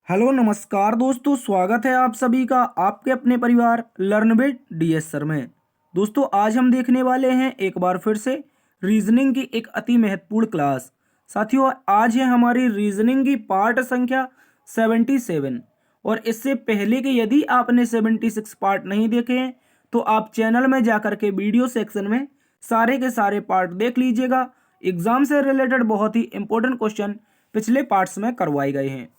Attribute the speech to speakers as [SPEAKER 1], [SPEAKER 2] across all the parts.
[SPEAKER 1] Hello नमस्कार दोस्तों, स्वागत है आप सभी का आपके अपने परिवार लर्न विद डीएस सर में। दोस्तों आज हम देखने वाले हैं एक बार फिर से रीजनिंग की एक अति महत्वपूर्ण क्लास। साथियों आज है हमारी रीजनिंग की पार्ट संख्या 77। और इससे पहले कि यदि आपने 76 पार्ट नहीं देखे हैं तो आप चैनल में जाकर के वीडियो सेक्शन में सारे के सारे पार्ट देख लीजिएगा। एग्जाम से रिलेटेड बहुत ही इंपॉर्टेंट क्वेश्चन पिछले पार्ट्स में करवाए गए हैं।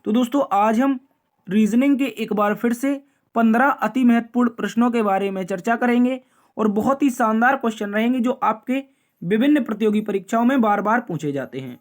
[SPEAKER 1] तो दोस्तों आज हम रीजनिंग के एक बार फिर से 15 अति महत्वपूर्ण प्रश्नों के बारे में चर्चा करेंगे और बहुत ही शानदार क्वेश्चन रहेंगे जो आपके विभिन्न प्रतियोगी परीक्षाओं में बार बार पूछे जाते हैं।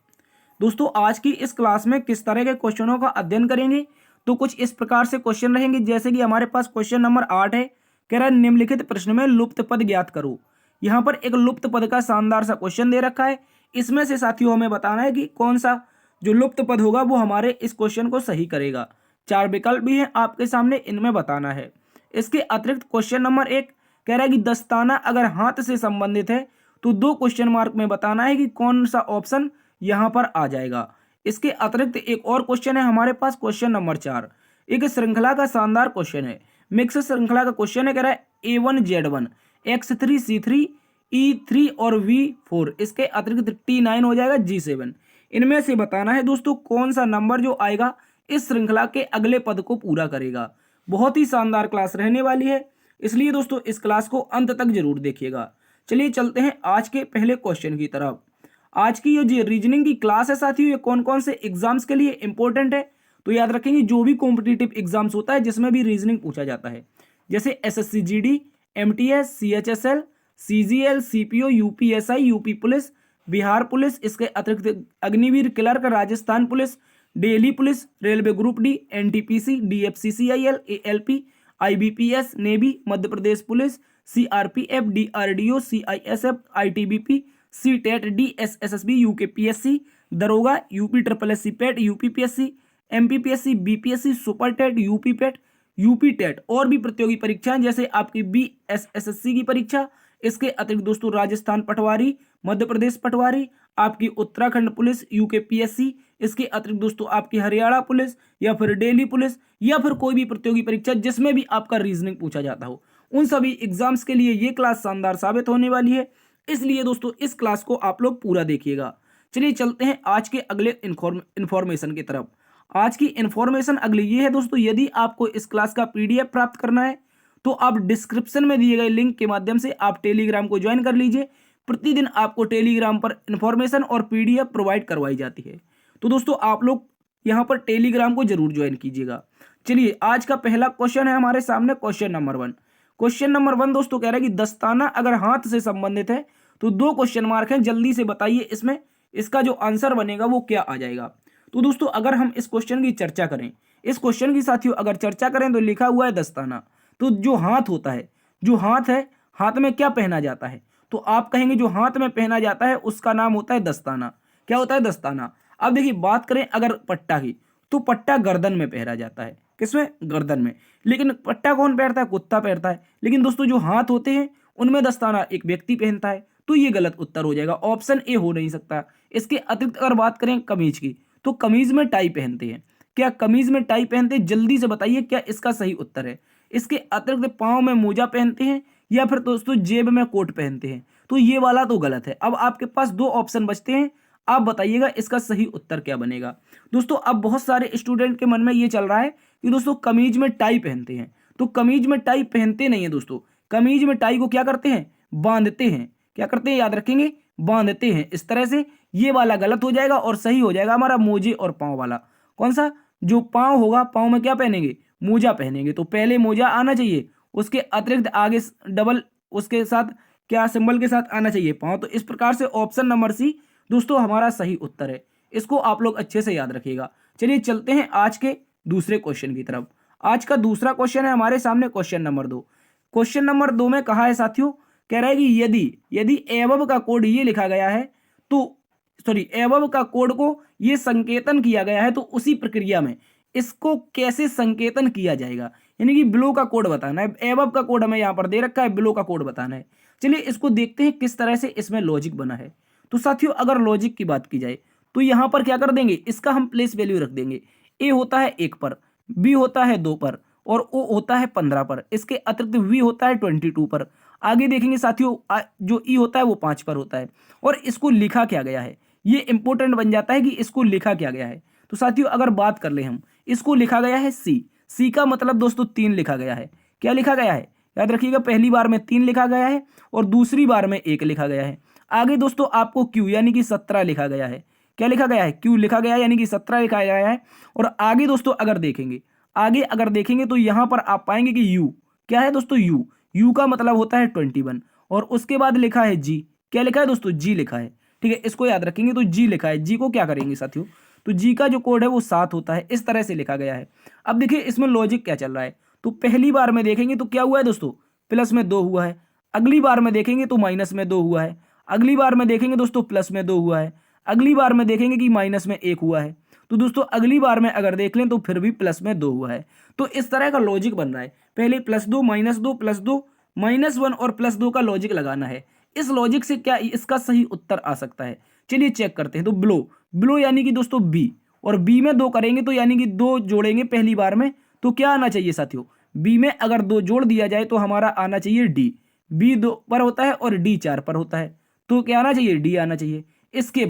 [SPEAKER 1] दोस्तों आज की इस क्लास में किस तरह के क्वेश्चनों का अध्ययन करेंगे तो कुछ इस प्रकार से क्वेश्चन रहेंगे, जैसे कि हमारे पास क्वेश्चन नंबर 8 है। कह रहा है निम्नलिखित प्रश्न में लुप्त पद ज्ञात करो। यहाँ पर एक लुप्त पद का शानदार सा क्वेश्चन दे रखा है। इसमें से साथियों हमें बताना है कि कौन सा जो लुप्त पद होगा वो हमारे इस क्वेश्चन को सही करेगा। 4 विकल्प भी हैं आपके सामने, इनमें बताना है। इसके अतिरिक्त क्वेश्चन नंबर 1 कह रहा है कि दस्ताना अगर हाथ से संबंधित है तो 2 क्वेश्चन मार्क में बताना है कि कौन सा ऑप्शन यहां पर आ जाएगा। इसके अतिरिक्त एक और क्वेश्चन है हमारे पास, क्वेश्चन नंबर 4 एक श्रृंखला का शानदार क्वेश्चन है। मिक्स श्रृंखला का क्वेश्चन है, कह रहा है A1Z1 X3 C3 E3 और V4, इसके अतिरिक्त T9 हो जाएगा G7। इनमें से बताना है दोस्तों कौन सा नंबर जो आएगा इस श्रृंखला के अगले पद को पूरा करेगा। बहुत ही शानदार क्लास रहने वाली है, इसलिए दोस्तों इस क्लास को अंत तक जरूर देखिएगा। चलिए चलते हैं आज के पहले क्वेश्चन की तरफ। आज की ये रीजनिंग की क्लास है साथियों, ये कौन कौन से एग्जाम्स के लिए इंपॉर्टेंट है तो याद रखेंगे जो भी कॉम्पिटिटिव एग्जाम्स होता है जिसमें भी रीजनिंग पूछा जाता है, जैसे SSC GD, MTS, CHSL, CGL, CPO, UPSI, UP police, Bihar police, इसके अतिरिक्त Agniveer clerk, Rajasthan police, Delhi police, railway group D, NTPC, DFCCIL, ALP, IBPS, navy, Madhya Pradesh police, CRPF, DRDO, CISF, ITBP, CTET, DSSSB, UKPSC, दरोगा, UPSSC PET, UPPSC, MPPSC, BPSC, super TET, UP PET, UP TET और भी प्रतियोगी परीक्षाएं जैसे आपकी BSSSC की परीक्षा। इसके अतिरिक्त दोस्तों राजस्थान पटवारी, मध्य प्रदेश पटवारी, आपकी उत्तराखंड पुलिस, UKPSC, इसके अतिरिक्त दोस्तों आपकी हरियाणा पुलिस या फिर दिल्ली पुलिस या फिर कोई भी प्रतियोगी परीक्षा जिसमें भी आपका रीजनिंग पूछा जाता हो, उन सभी एग्जाम्स के लिए ये क्लास शानदार साबित होने वाली है। इसलिए दोस्तों इस क्लास को आप लोग पूरा देखिएगा। चलिए चलते हैं आज के अगले इंफॉर्मेशन की तरफ। आज की इंफॉर्मेशन अगली ये है दोस्तों, यदि आपको इस क्लास का PDF प्राप्त करना है तो आप डिस्क्रिप्शन में दिए गए लिंक के माध्यम से आप टेलीग्राम को ज्वाइन कर लीजिए। प्रतिदिन आपको टेलीग्राम पर इंफॉर्मेशन और PDF प्रोवाइड करवाई जाती है, तो दोस्तों आप लोग यहाँ पर टेलीग्राम को जरूर ज्वाइन कीजिएगा। चलिए आज का पहला क्वेश्चन है हमारे सामने, क्वेश्चन नंबर 1। क्वेश्चन नंबर 1 दोस्तों कह रहा है कि दस्ताना अगर हाथ से संबंधित है तो 2 क्वेश्चन मार्क हैं, जल्दी से बताइए इसमें इसका जो आंसर बनेगा वो क्या आ जाएगा। तो दोस्तों अगर हम इस क्वेश्चन की चर्चा करें, इस क्वेश्चन की साथियों अगर चर्चा करें तो लिखा हुआ है दस्ताना। तो जो हाथ होता है, जो हाथ है, हाथ में क्या पहना जाता है तो आप कहेंगे जो हाथ में पहना जाता है उसका नाम होता है दस्ताना। क्या होता है? दस्ताना। अब देखिए बात करें अगर पट्टा की, तो पट्टा गर्दन में पहना जाता है। किसमें? गर्दन में। लेकिन पट्टा कौन पहनता है? कुत्ता पहनता है। लेकिन दोस्तों जो हाथ होते हैं उनमें दस्ताना एक व्यक्ति पहनता है, तो ये गलत उत्तर हो जाएगा, ऑप्शन ए हो नहीं सकता। इसके अतिरिक्त अगर बात करें कमीज की, तो कमीज में टाई पहनते हैं। क्या कमीज में टाई पहनते हैं? जल्दी से बताइए क्या इसका सही उत्तर है। इसके अतिरिक्त पाँव में मोजा पहनते हैं या फिर दोस्तों जेब में कोट पहनते हैं, तो ये वाला तो गलत है। अब आपके पास 2 ऑप्शन बचते हैं, आप बताइएगा इसका सही उत्तर क्या बनेगा। दोस्तों अब बहुत सारे स्टूडेंट के मन में ये चल रहा है कि दोस्तों कमीज में टाई पहनते हैं, तो कमीज में टाई पहनते नहीं है दोस्तों। कमीज में टाई को क्या करते हैं? बांधते हैं। क्या करते हैं? याद रखेंगे, बांधते हैं इस तरह से। ये वाला गलत हो जाएगा और सही हो जाएगा हमारा मोजे और पाँव वाला। कौन सा? जो पाँव होगा, पाँव में क्या पहनेंगे? मोजा पहनेंगे। तो पहले मोजा आना चाहिए, उसके अतिरिक्त आगे डबल उसके साथ क्या सिंबल के साथ आना चाहिए? पाँव। तो इस प्रकार से ऑप्शन नंबर सी दोस्तों हमारा सही उत्तर है। इसको आप लोग अच्छे से याद रखिएगा। चलिए चलते हैं आज के दूसरे क्वेश्चन की तरफ। आज का दूसरा क्वेश्चन है हमारे सामने, क्वेश्चन नंबर 2। क्वेश्चन नंबर 2 में कहा है साथियों, कह रहा है कि यदि एवब का कोड ये लिखा गया है तो एवब का कोड को ये संकेतन किया गया है तो उसी प्रक्रिया में इसको कैसे संकेतन किया जाएगा, यानी कि बिलो का कोड बताना है। एवब का कोड हमें यहाँ पर दे रखा है, बिलो का कोड बताना है। चलिए इसको देखते हैं किस तरह से इसमें लॉजिक बना है। तो साथियों अगर लॉजिक की बात की जाए तो यहाँ पर क्या कर देंगे, इसका हम प्लेस वैल्यू रख देंगे। ए होता है 1 पर, बी होता है 2 पर और ओ होता है 15 पर। इसके अतिरिक्त वी होता है 22 पर। आगे देखेंगे साथियों, जो ई होता है वो 5 पर होता है। और इसको लिखा क्या गया है, ये इंपॉर्टेंट बन जाता है कि इसको लिखा क्या गया है। तो साथियों अगर बात कर ले हम, इसको लिखा गया है सी। सी का मतलब दोस्तों 3 लिखा गया है। क्या लिखा गया है, याद रखिएगा, पहली बार में 3 लिखा गया है और दूसरी बार में 1 लिखा गया है। आगे दोस्तों आपको क्यू यानी कि 17 लिखा गया है। क्या लिखा गया है, क्यू लिखा गया है यानी कि 17 लिखा गया है। और आगे दोस्तों अगर देखेंगे, आगे अगर देखेंगे तो यहां पर आप पाएंगे कि यू क्या है दोस्तों, यू, यू का मतलब होता है 21। और उसके बाद लिखा है जी। क्या लिखा है दोस्तों, जी लिखा है। ठीक है, इसको याद रखेंगे। तो जी लिखा है, जी को क्या करेंगे साथियों, तो जी का जो कोड है वो 7 होता है। इस तरह से लिखा गया है। अब देखिए इसमें लॉजिक क्या चल रहा है। तो पहली बार में देखेंगे तो क्या हुआ है दोस्तों, प्लस में 2 हुआ है। अगली बार में देखेंगे तो माइनस में 2 हुआ है। अगली बार में देखेंगे दोस्तों प्लस में 2 हुआ है। अगली बार में देखेंगे कि माइनस में 1 हुआ है। तो दोस्तों अगली बार में अगर देख लें तो फिर भी प्लस में 2 हुआ है। तो इस तरह का लॉजिक बन रहा है। पहले +2 -2 +2 -1 और +2 का लॉजिक लगाना है। इस लॉजिक से क्या इसका सही उत्तर आ सकता है, चलिए चेक करते हैं। तो ब्लो, ब्लो यानी कि दोस्तों बी, और बी में 2 करेंगे तो यानी कि 2 जोड़ेंगे पहली बार में, तो क्या आना चाहिए साथियों, बी में अगर 2 जोड़ दिया जाए तो हमारा आना चाहिए डी। बी 2 पर होता है और डी 4 पर होता है, तो क्या आना चाहिए, डी आना चाहिए। इसके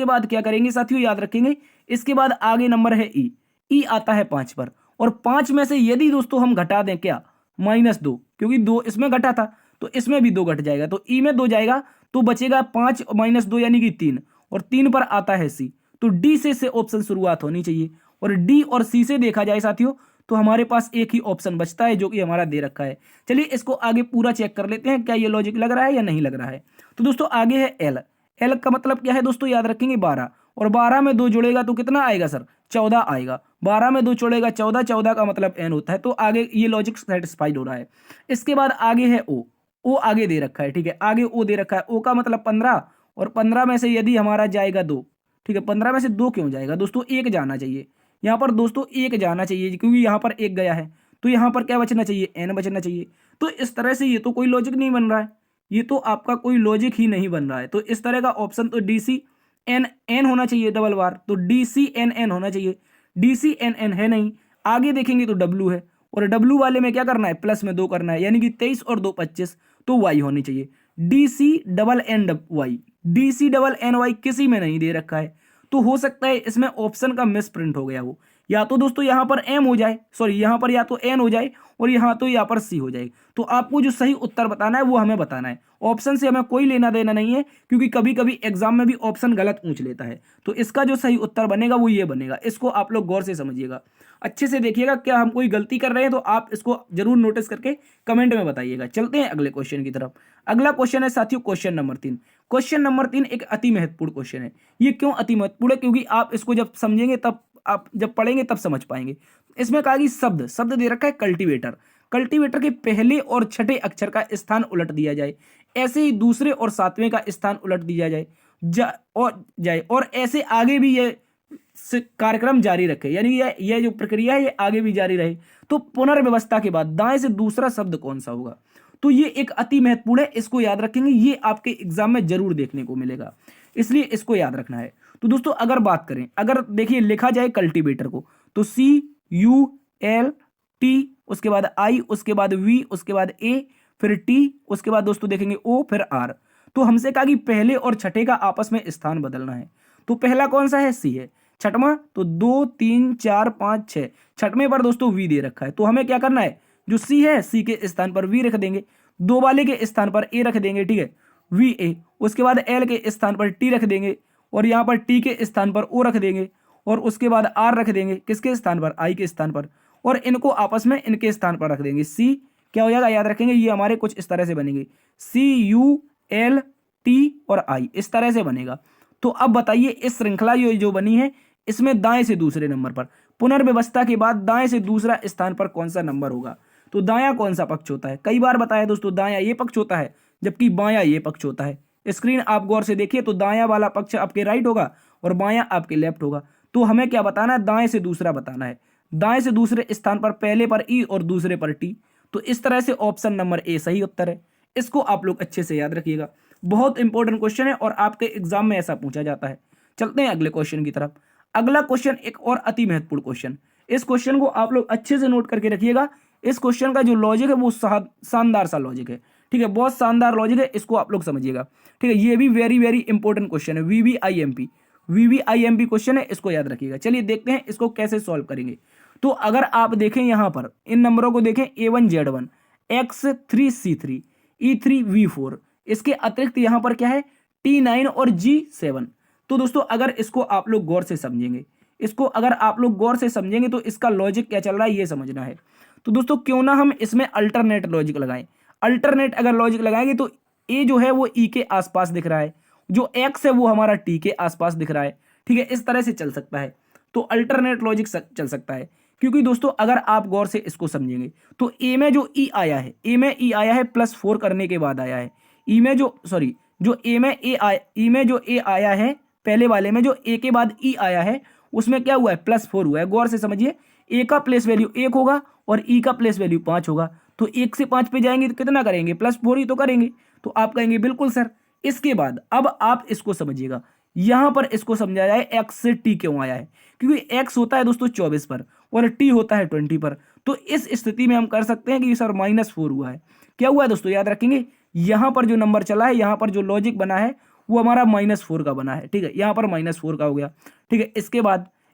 [SPEAKER 1] बाद क्या करेंगे साथियों, याद रखेंगे, इसके बाद आगे नंबर है ई। ई आता है 5 पर, और 5 में से यदि दोस्तों हम घटा दें क्या, -2, क्योंकि 2 इसमें घटा था तो इसमें भी 2 घट जाएगा, तो ई में 2 जाएगा तो बचेगा 5 -2 यानी कि 3, और 3 पर आता है सी। तो डी से ऑप्शन शुरुआत होनी चाहिए। और डी और सी से देखा जाए साथियों तो हमारे पास एक ही ऑप्शन बचता है जो कि हमारा दे रखा है। चलिए इसको आगे पूरा चेक कर लेते हैं, क्या ये लॉजिक लग रहा है या नहीं लग रहा है। तो दोस्तों आगे है एल। एल का मतलब क्या है दोस्तों, याद रखेंगे 12, और 12 में 2 जुड़ेगा तो कितना आएगा सर, 14 आएगा। 12 में 2 जोड़ेगा 14, 14 का मतलब एन होता है। तो आगे ये लॉजिक सेटिस्फाइड हो रहा है। इसके बाद आगे है ओ। ओ आगे दे रखा है, ठीक है, आगे ओ दे रखा है। ओ का मतलब 15, और 15 में से यदि हमारा जाएगा 2, ठीक है, 15 में से 2 क्यों जाएगा दोस्तों, 1 जाना चाहिए यहाँ पर दोस्तों, 1 जाना चाहिए क्योंकि यहाँ पर 1 गया है। तो यहाँ पर क्या बचना चाहिए, एन बचना चाहिए। तो इस तरह से ये तो कोई लॉजिक नहीं बन रहा है, ये तो आपका कोई लॉजिक ही नहीं बन रहा है। तो इस तरह का ऑप्शन तो डी सी एन एन होना चाहिए डबल बार, तो डी सी एन एन होना चाहिए। डी सी एन एन है नहीं। आगे देखेंगे तो डब्लू है, और डब्लू वाले में क्या करना है, प्लस में 2 करना है, यानी कि 23 और 2 25, तो वाई होनी चाहिए। D C double N Y, D C double N Y किसी में नहीं दे रखा है। तो हो सकता है इसमें ऑप्शन का मिस प्रिंट हो गया हो, या तो दोस्तों यहाँ पर एम हो जाए, सॉरी यहाँ पर या तो एन हो जाए और यहाँ तो यहाँ पर सी हो जाए। तो आपको जो सही उत्तर बताना है वो हमें बताना है, ऑप्शन से हमें कोई लेना देना नहीं है, क्योंकि कभी कभी एग्जाम में भी ऑप्शन गलत पूछ लेता है। तो इसका जो सही उत्तर बनेगा वो ये बनेगा। इसको आप लोग गौर से समझिएगा, अच्छे से देखिएगा, क्या हम कोई गलती कर रहे हैं तो आप इसको जरूर नोटिस करके कमेंट में बताइएगा। चलते हैं अगले क्वेश्चन की तरफ। अगला क्वेश्चन है साथियों क्वेश्चन नंबर 3। क्वेश्चन नंबर 3 एक अति महत्वपूर्ण क्वेश्चन है। ये क्यों अति महत्वपूर्ण है, क्योंकि आप इसको जब समझेंगे तब, आप जब पढ़ेंगे तब समझ पाएंगे। इसमें कहा कि शब्द दे रखा है कल्टीवेटर। कल्टीवेटर के पहले और छठे अक्षर का स्थान उलट दिया जाए, ऐसे ही दूसरे और 7वें का स्थान उलट दिया जाए और ऐसे आगे भी ये कार्यक्रम जारी रखे, यानी ये जो प्रक्रिया है ये आगे भी जारी रहे। तो पुनर्व्यवस्था के बाद दाएं से दूसरा शब्द कौन सा होगा। तो ये एक अति महत्वपूर्ण है, इसको याद रखेंगे, ये आपके एग्जाम में जरूर देखने को मिलेगा, इसलिए इसको याद रखना है। तो दोस्तों अगर बात करें, अगर देखिए लिखा जाए कल्टीवेटर को तो CULT, उसके बाद I, उसके बाद V, उसके बाद A, फिर T, उसके बाद दोस्तों देखेंगे O, फिर R। तो हमसे कहा कि पहले और छठे का आपस में स्थान बदलना है। तो पहला कौन सा है, C है। छठवां तो 2 3 4 5 6, छठवें पर दोस्तों V दे रखा है, तो हमें क्या करना है, जो C है C के स्थान पर V रख देंगे, 2 वाले के स्थान पर A रख देंगे, ठीक है, VA। उसके बाद L के स्थान पर T रख देंगे, और यहाँ पर T के स्थान पर O रख देंगे, और उसके बाद R रख देंगे, किसके स्थान पर, I के स्थान पर, और इनको आपस में इनके स्थान पर रख देंगे। C क्या हो जाएगा, याद रखेंगे, ये हमारे कुछ इस तरह से बनेंगे, CULT और I, इस तरह से बनेगा। तो अब बताइए इस श्रृंखला जो बनी है, इसमें दाएं से दूसरे नंबर पर पुनर्व्यवस्था के बाद दाएं से दूसरा स्थान पर कौन सा नंबर होगा। तो दायां कौन सा पक्ष होता है, कई बार बताया दोस्तों, दायां ये पक्ष होता है, जबकि बायां ये पक्ष होता है। स्क्रीन आप गौर से देखिए, तो दायां वाला पक्ष आपके राइट होगा और बायां आपके लेफ्ट होगा। तो हमें क्या बताना है, दाएं से दूसरा बताना है। दाएं से दूसरे स्थान पर पहले पर ई और दूसरे पर टी। तो इस तरह से ऑप्शन नंबर ए सही उत्तर है। इसको आप लोग अच्छे से याद रखिएगा, बहुत इंपॉर्टेंट क्वेश्चन है और आपके एग्जाम में ऐसा पूछा जाता है। चलते हैं अगले क्वेश्चन की तरफ। अगला क्वेश्चन एक और अति महत्वपूर्ण क्वेश्चन, इस क्वेश्चन को आप लोग अच्छे से नोट करके रखिएगा। इस क्वेश्चन का जो लॉजिक है वो शानदार सा लॉजिक है, ठीक है, बहुत शानदार लॉजिक है, इसको आप लोग समझिएगा, ठीक है। ये भी वेरी वेरी इंपॉर्टेंट क्वेश्चन है, वीवीआईएमपी क्वेश्चन है, इसको याद रखिएगा। चलिए देखते हैं इसको कैसे सॉल्व करेंगे। तो अगर आप देखें यहाँ पर इन नंबरों को देखें, A1Z1 X3C3 E3V4, इसके अतिरिक्त यहाँ पर क्या है T9 और G7। तो दोस्तों अगर इसको आप लोग गौर से समझेंगे, इसको अगर आप लोग गौर से समझेंगे तो इसका लॉजिक क्या चल रहा है ये समझना है। तो दोस्तों क्यों ना हम इसमें अल्टरनेट लॉजिक लगाएं। अल्टरनेट अगर लॉजिक लगाएंगे तो ए जो है वो ई के आसपास दिख रहा है, जो एक्स है वो हमारा टी के आसपास दिख रहा है, ठीक है, इस तरह से चल सकता है। तो अल्टरनेट लॉजिक चल सकता है, क्योंकि दोस्तों अगर आप गौर से इसको समझेंगे तो ए में जो ई आया है, ए में ई आया है +4 करने के बाद आया है। ई में जो सॉरी जो ए में ए आया, ई में जो ए आया है पहले वाले में, जो ए के बाद ई आया है उसमें क्या हुआ है +4 हुआ है। गौर से समझिए, ए का प्लेस वैल्यू 1 होगा और ई का प्लेस वैल्यू 5 होगा। तो 1 से 5 पे जाएंगे तो कितना करेंगे, +4 ही तो करेंगे। तो आप कहेंगे बिल्कुल सर। इसके बाद अब आप इसको समझिएगा, यहां पर इसको समझा जाए एक्स से टी क्यों आया है, क्योंकि एक्स होता है दोस्तों 24 पर और टी होता है 20 पर। तो इस स्थिति में हम कर सकते हैं कि सर -4 हुआ है। क्या हुआ है दोस्तों, याद रखेंगे, यहां पर जो नंबर चला है, यहां पर जो लॉजिक बना है वो हमारा -4 का बना है, ठीक है, यहां पर -4 का हो गया, ठीक है।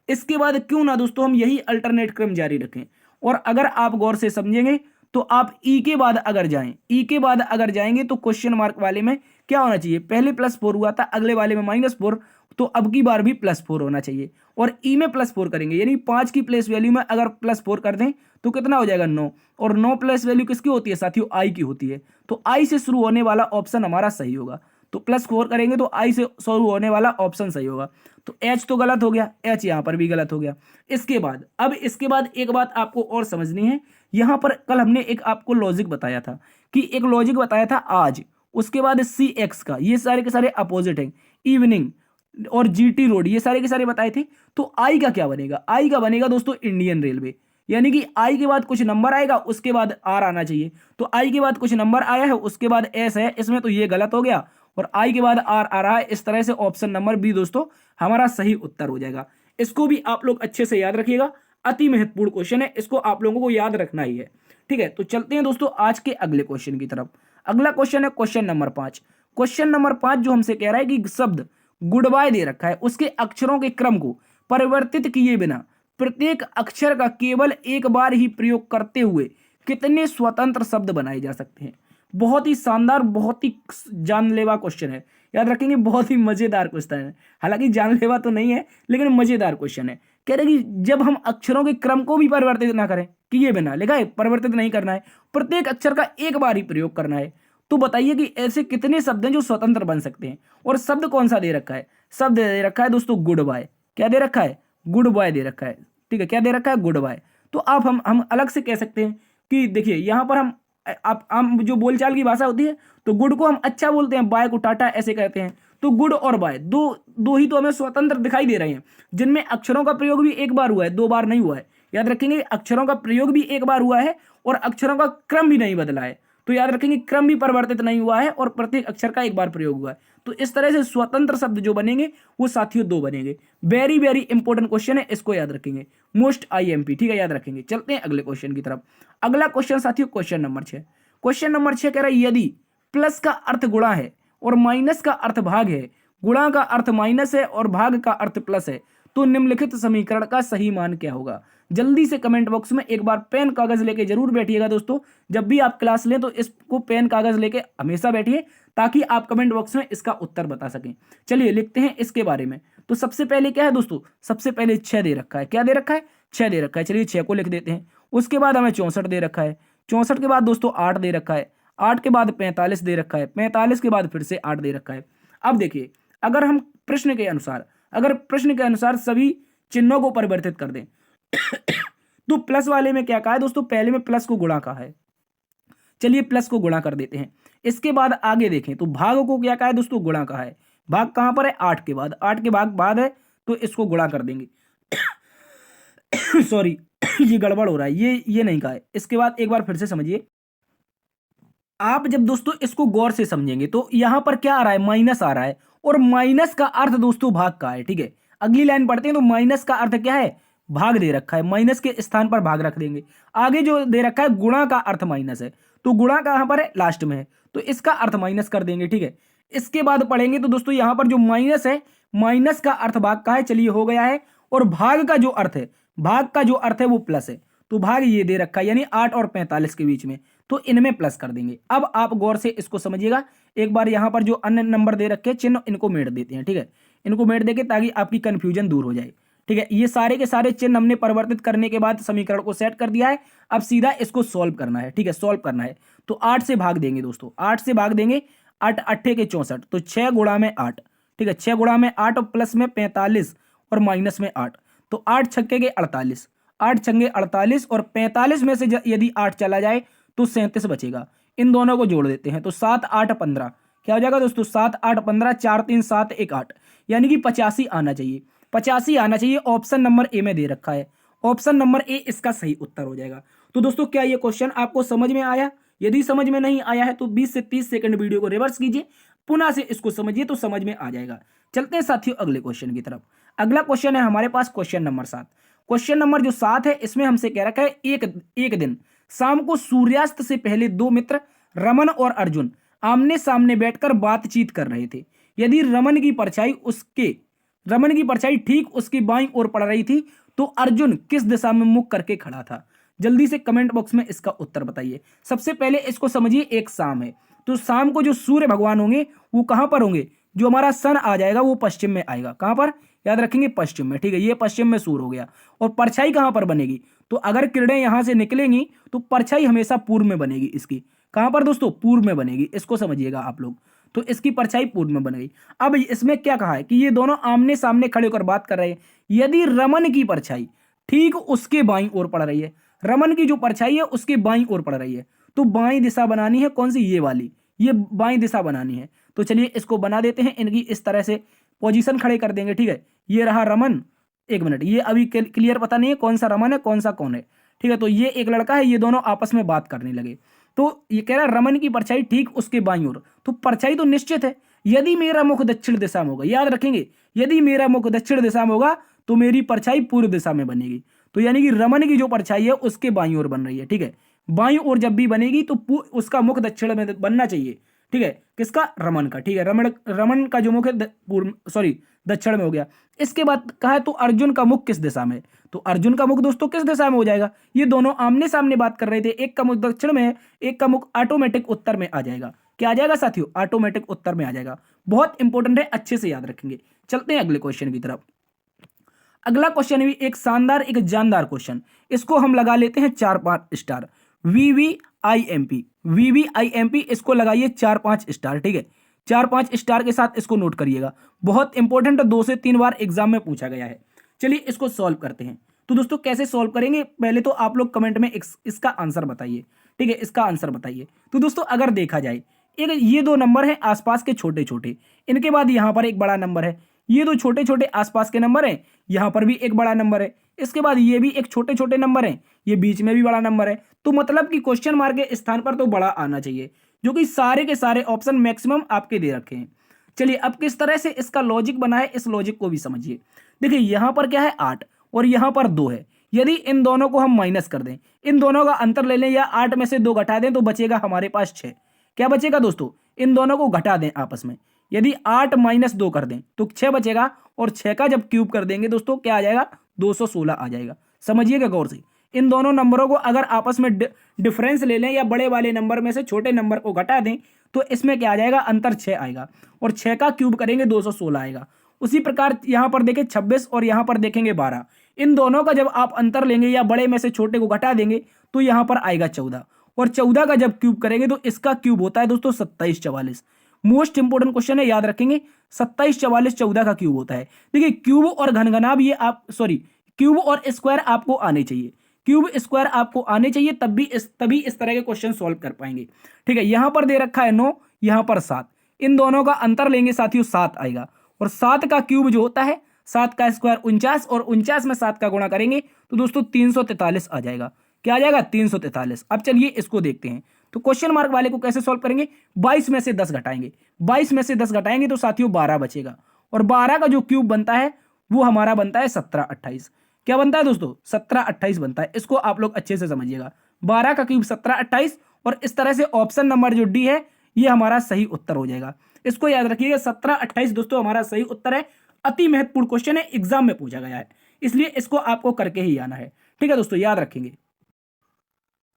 [SPEAKER 1] इसके बाद क्यों ना दोस्तों हम यही अल्टरनेट क्रम जारी रखें। और अगर आप गौर से समझेंगे तो आप ई के बाद अगर जाएं, ई के बाद अगर जाएंगे तो क्वेश्चन मार्क वाले में क्या होना चाहिए, पहले +4 हुआ था, अगले वाले में -4, तो अब की बार भी +4 होना चाहिए। और ई में +4 करेंगे, यानी 5 की प्लेस वैल्यू में अगर +4 कर दें तो कितना हो जाएगा 9, और 9 प्लेस वैल्यू किसकी होती है साथियों, आई की होती है। तो आई से शुरू होने वाला ऑप्शन हमारा सही होगा। तो +4 करेंगे तो आई से शुरू होने वाला ऑप्शन सही होगा। तो एच तो गलत हो गया, एच यहाँ पर भी गलत हो गया। इसके बाद एक बात आपको और समझनी है, यहाँ पर कल हमने एक आपको लॉजिक बताया था कि एक लॉजिक बताया था आज, उसके बाद सी एक्स का, ये सारे के सारे अपोजिट हैं, इवनिंग और जीटी रोड, ये सारे के सारे बताए थे। तो आई का क्या बनेगा, आई का बनेगा दोस्तों इंडियन रेलवे, यानी कि आई के बाद कुछ नंबर आएगा उसके बाद आर आना चाहिए। तो आई के बाद कुछ नंबर आया है उसके बाद एस है, इसमें तो ये गलत हो गया, और आई के बाद आर आ रहा है। इस तरह से ऑप्शन नंबर बी दोस्तों हमारा सही उत्तर हो जाएगा। इसको भी आप लोग अच्छे से याद रखिएगा, अति महत्वपूर्ण क्वेश्चन है, इसको आप लोगों को याद रखना ही है, ठीक है। तो चलते हैं दोस्तों आज के अगले क्वेश्चन की तरफ। अगला क्वेश्चन है क्वेश्चन नंबर 5। क्वेश्चन नंबर 5 जो हमसे कह रहा है कि शब्द गुड बाय दे रखा है, उसके अक्षरों के क्रम को परिवर्तित किए बिना प्रत्येक अक्षर का केवल एक बार ही प्रयोग करते हुए कितने स्वतंत्र शब्द बनाए जा सकते हैं। बहुत ही शानदार, बहुत ही जानलेवा क्वेश्चन है, याद रखेंगे, बहुत ही मजेदार क्वेश्चन है। हालांकि जानलेवा तो नहीं है लेकिन मजेदार क्वेश्चन है। कह रहे कि जब हम अक्षरों के क्रम को भी परिवर्तित ना करें, किए बिना लिखा है, परिवर्तित नहीं करना है, प्रत्येक अक्षर का एक बार ही प्रयोग करना है, तो बताइए कि ऐसे कितने शब्द हैं जो स्वतंत्र बन सकते हैं। और शब्द कौन सा दे रखा है, शब्द दे रखा है दोस्तों गुड बाय। क्या दे रखा है, गुड बाय दे रखा है, ठीक है, क्या दे रखा है, गुड बाय। तो आप हम अलग से कह सकते हैं कि देखिए यहाँ पर हम जो बोलचाल की भाषा होती है तो गुड को हम अच्छा बोलते हैं, बाय को टाटा ऐसे कहते हैं। तो गुड और बाय दो ही तो हमें स्वतंत्र दिखाई दे रहे हैं, जिनमें अक्षरों का प्रयोग भी एक बार हुआ है, 2 बार नहीं हुआ है। याद रखेंगे, अक्षरों का प्रयोग भी एक बार हुआ है और अक्षरों का क्रम भी नहीं बदला है। तो याद रखेंगे, क्रम भी परिवर्तित नहीं हुआ है और प्रत्येक अक्षर का एक बार प्रयोग हुआ है। तो इस तरह से स्वतंत्र शब्द जो बनेंगे वो साथियों 2 बनेंगे। वेरी वेरी इंपॉर्टेंट क्वेश्चन है, इसको याद रखेंगे, मोस्ट आईएमपी, ठीक है, याद रखेंगे। चलते हैं अगले क्वेश्चन की तरफ। अगला क्वेश्चन साथियों क्वेश्चन नंबर 6। क्वेश्चन नंबर 6 कह रहा है यदि प्लस का अर्थ गुणा है और माइनस का अर्थ भाग है, गुणा का अर्थ माइनस है और भाग का अर्थ प्लस है, तो निम्नलिखित समीकरण का सही मान क्या होगा। जल्दी से कमेंट बॉक्स में एक बार पेन कागज लेके जरूर बैठिएगा दोस्तों। जब भी आप क्लास लें तो इसको पेन कागज लेके हमेशा बैठिए ताकि आप कमेंट बॉक्स में इसका उत्तर बता सकें। चलिए लिखते हैं इसके बारे में। तो सबसे पहले क्या है दोस्तों, सबसे पहले 6 दे रखा है। क्या दे रखा है, 6 दे रखा है। चलिए 6 को लिख देते हैं। उसके बाद हमें 64 दे रखा है। 64 के बाद दोस्तों 8 दे रखा है। 8 के बाद 45 दे रखा है। 45 के बाद फिर से 8 दे रखा है। अब देखिए, अगर हम प्रश्न के अनुसार सभी चिन्हों को परिवर्तित कर दें तो प्लस वाले में क्या कहा है दोस्तों, पहले में प्लस को गुणा कहा है। चलिए प्लस को गुणा कर देते हैं। इसके बाद आगे देखें तो भाग को क्या कहा है दोस्तों, गुणा कहा है। भाग कहां पर है, 8 के बाद, 8 के भाग बाद है तो इसको गुणा कर देंगे सॉरी ये गड़बड़ हो रहा है, ये नहीं कहा है। इसके बाद एक बार फिर से समझिए, आप जब दोस्तों इसको गौर से समझेंगे तो यहां पर क्या आ रहा है, माइनस आ रहा है, और माइनस का अर्थ दोस्तों भाग का है, ठीक है। अगली लाइन पढ़ते हैं तो माइनस का अर्थ क्या है, भाग दे रखा है, माइनस के स्थान पर भाग रख देंगे। आगे जो दे रखा है गुणा का अर्थ माइनस है, तो गुणा कहां पर है, लास्ट में है, तो इसका अर्थ माइनस कर देंगे। ठीक है, इसके बाद पढ़ेंगे तो दोस्तों यहां पर जो माइनस है, माइनस का अर्थ भाग का है, चलिए हो गया है। और भाग का जो अर्थ है, भाग का जो अर्थ है वो प्लस है, तो भाग ये दे रखा है, यानी 8 और 45 के बीच में, तो इनमें प्लस कर देंगे। अब आप गौर से इसको समझिएगा। एक बार यहां पर जो अन्य नंबर दे रखे हैं चिन्ह, इनको मेट देते हैं। ठीक है, इनको मेट देके ताकि आपकी कंफ्यूजन दूर हो जाए। ठीक है, ये सारे के सारे चिन्ह हमने परिवर्तित करने के बाद समीकरण को सेट कर दिया है। अब सीधा इसको सॉल्व करना है। ठीक है, सॉल्व करना है तो 8 से भाग देंगे दोस्तों, 8 से भाग देंगे, 8 अट्ठे के 64, तो 6 गुणा में 8। ठीक है, 6 गुणा में 8 और प्लस में 45 और माइनस में 8, तो 8 छक्के के 48, 8 छंगे 48 और 45 में से यदि 8 चला जाए तो 37 बचेगा। इन दोनों को जोड़ देते हैं तो 7 8 15, क्या हो जाएगा दोस्तों, 7 8 15, 4 3 7 1 8, यानी कि 85 आना चाहिए, 85 आना चाहिए। ऑप्शन नंबर ए में दे रखा है, ऑप्शन नंबर ए इसका सही उत्तर हो जाएगा। तो दोस्तों क्या ये क्वेश्चन आपको समझ में आया? यदि समझ में नहीं आया है तो 20 से 30 सेकंड वीडियो को रिवर्स कीजिए, पुनः से इसको समझिए तो समझ में आ जाएगा। चलते हैं साथियों अगले क्वेश्चन की तरफ। अगला क्वेश्चन है हमारे पास क्वेश्चन नंबर 7। क्वेश्चन नंबर जो 7 है इसमें हमसे कह रखा है एक दिन शाम को सूर्यास्त से पहले दो मित्र रमन और अर्जुन आमने सामने बैठकर बातचीत कर रहे थे। यदि रमन की परछाई ठीक उसकी बाईं ओर पड़ रही थी तो अर्जुन किस दिशा में मुख करके खड़ा था? जल्दी से कमेंट बॉक्स में इसका उत्तर बताइए। सबसे पहले इसको समझिए, एक शाम है तो शाम को जो सूर्य भगवान होंगे वो कहां पर होंगे, जो हमारा सन आ जाएगा वो पश्चिम में आएगा। कहां पर, याद रखेंगे पश्चिम में। ठीक है, ये पश्चिम में सूर्य हो गया। और परछाई कहां पर बनेगी, तो अगर किरणें यहां से निकलेंगी तो परछाई हमेशा पूर्व में बनेगी। इसकी कहां पर दोस्तों, पूर्व में बनेगी। इसको समझिएगा आप लोग, तो इसकी परछाई पूर्व में बनेगी। अब इसमें क्या कहा है कि ये दोनों आमने सामने खड़े होकर बात कर रहे हैं। यदि रमन की परछाई ठीक उसके बाईं ओर पड़ रही है, रमन की जो परछाई है उसके बाईं ओर पड़ रही है, तो बाईं दिशा बनानी है कौन सी, ये वाली, ये बाईं दिशा बनानी है। तो चलिए इसको बना देते हैं, इनकी इस तरह से पोजीशन खड़े कर देंगे। ठीक है, ये रहा रमन, एक मिनट, ये अभी क्लियर पता नहीं है कौन सा रमन है कौन सा कौन है। ठीक है, तो ये एक लड़का है, ये दोनों आपस में बात करने लगे। तो ये कह रहा है रमन की परछाई ठीक उसके बाईं ओर, तो परछाई तो निश्चित है। यदि मेरा मुख दक्षिण दिशा में होगा, याद रखेंगे, यदि मेरा मुख दक्षिण दिशा में होगा तो मेरी परछाई पूर्व दिशा में बनेगी। तो यानी कि रमन की जो परछाई है उसके बाईं ओर बन रही है। ठीक है, बाईं ओर जब भी बनेगी तो उसका मुख दक्षिण में बनना चाहिए। ठीक है, किसका, रमन का। ठीक है, रमन का जो मुख है दक्षिण में हो गया। इसके बाद कहा तो अर्जुन का मुख किस दिशा में, तो अर्जुन का मुख दोस्तों किस दिशा में हो जाएगा, ये दोनों आमने सामने बात कर रहे थे, एक का मुख दक्षिण में है, एक का मुख ऑटोमेटिक उत्तर में आ जाएगा। क्या आ जाएगा साथियों, ऑटोमेटिक उत्तर में आ जाएगा। बहुत इंपॉर्टेंट है, अच्छे से याद रखेंगे। चलते हैं अगले क्वेश्चन की तरफ। अगला क्वेश्चन भी एक शानदार, एक जानदार क्वेश्चन, इसको हम लगा लेते हैं 4-5 स्टार। VVIMP, इसको लगाइए 4-5 स्टार। ठीक है, 4-5 स्टार के साथ इसको नोट करिएगा, बहुत इंपॉर्टेंट, 2 से 3 बार एग्जाम में पूछा गया है। चलिए इसको सॉल्व करते हैं। तो दोस्तों कैसे सॉल्व करेंगे, पहले तो आप लोग कमेंट में इसका आंसर बताइए। ठीक है, इसका आंसर बताइए। तो दोस्तों अगर देखा जाए, एक ये दो नंबर हैं आसपास के छोटे छोटे, इनके बाद यहां पर एक बड़ा नंबर है, ये दो छोटे छोटे आसपास के नंबर हैं, यहां पर भी एक बड़ा नंबर है, इसके बाद ये भी एक छोटे छोटे नंबर हैं, ये बीच में भी बड़ा नंबर है। तो मतलब कि क्वेश्चन मार्क के स्थान पर तो बड़ा आना चाहिए, जो कि सारे के सारे ऑप्शन मैक्सिमम आपके दे रखे हैं। चलिए अब किस तरह से इसका लॉजिक बना है, इस लॉजिक को भी समझिए। देखिए यहां पर क्या है 8 और यहां पर 2 है। यदि इन दोनों को हम माइनस कर दें, इन दोनों का अंतर ले लें या 8 में से 2 घटा दें, तो बचेगा हमारे पास 6। क्या बचेगा दोस्तों, इन दोनों को घटा दें आपस में, यदि 8 - 2 कर दें तो 6 बचेगा, और 6 का जब क्यूब कर देंगे दोस्तों क्या आ जाएगा, 216 आ जाएगा। समझिएगा गौर से, इन दोनों नंबरों को अगर आपस में डिफरेंस ले लें या बड़े वाले नंबर में से छोटे नंबर को घटा दें, तो इसमें क्या आ जाएगा, अंतर 6 आएगा, और 6 का क्यूब करेंगे 216 आएगा। उसी प्रकार यहां पर देखें 26 और यहां पर देखेंगे 12, इन दोनों का जब आप अंतर लेंगे या बड़े में से छोटे को घटा देंगे तो यहां पर आएगा 14, और 14 का जब क्यूब करेंगे तो इसका क्यूब होता है दोस्तों 27 44। मोस्ट इंपोर्टेंट क्वेश्चन है, याद रखेंगे, 27 44 14 का क्यूब होता है। देखिए क्यूब और घनघनाभ ये क्यूब और स्क्वायर आपको आने चाहिए, क्यूब स्क्वायर आपको आने चाहिए, तभी इस तरह के क्वेश्चन सॉल्व कर पाएंगे। ठीक है, यहां पर दे रखा है 9, यहां पर 7, इन दोनों का अंतर लेंगे साथियों 7 आएगा, और 7 का क्यूब जो होता है 7 का स्क्वायर 49, और 49 में 7 का गुणा करेंगे तो दोस्तों 343 आ जाएगा। क्या आ जाएगा, 343। अब चलिए इसको देखते हैं, तो क्वेश्चन मार्क वाले को कैसे सॉल्व करेंगे, 22 में से 10 घटाएंगे, 22 में से 10 घटाएंगे तो साथियों 12 बचेगा, और 12 का जो क्यूब बनता है वो हमारा बनता है 17-28। क्या बनता है दोस्तों? 17-28 बनता है। इसको आप लोग अच्छे से समझिएगा। 12 का क्यूब 17-28, और इस तरह से ऑप्शन नंबर जो डी है ये हमारा सही उत्तर हो जाएगा। इसको याद रखिएगा, 17-28 दोस्तों हमारा सही उत्तर है। अति महत्वपूर्ण क्वेश्चन है, एग्जाम में पूछा गया है, इसलिए इसको आपको करके ही आना है। ठीक है दोस्तों, याद रखेंगे।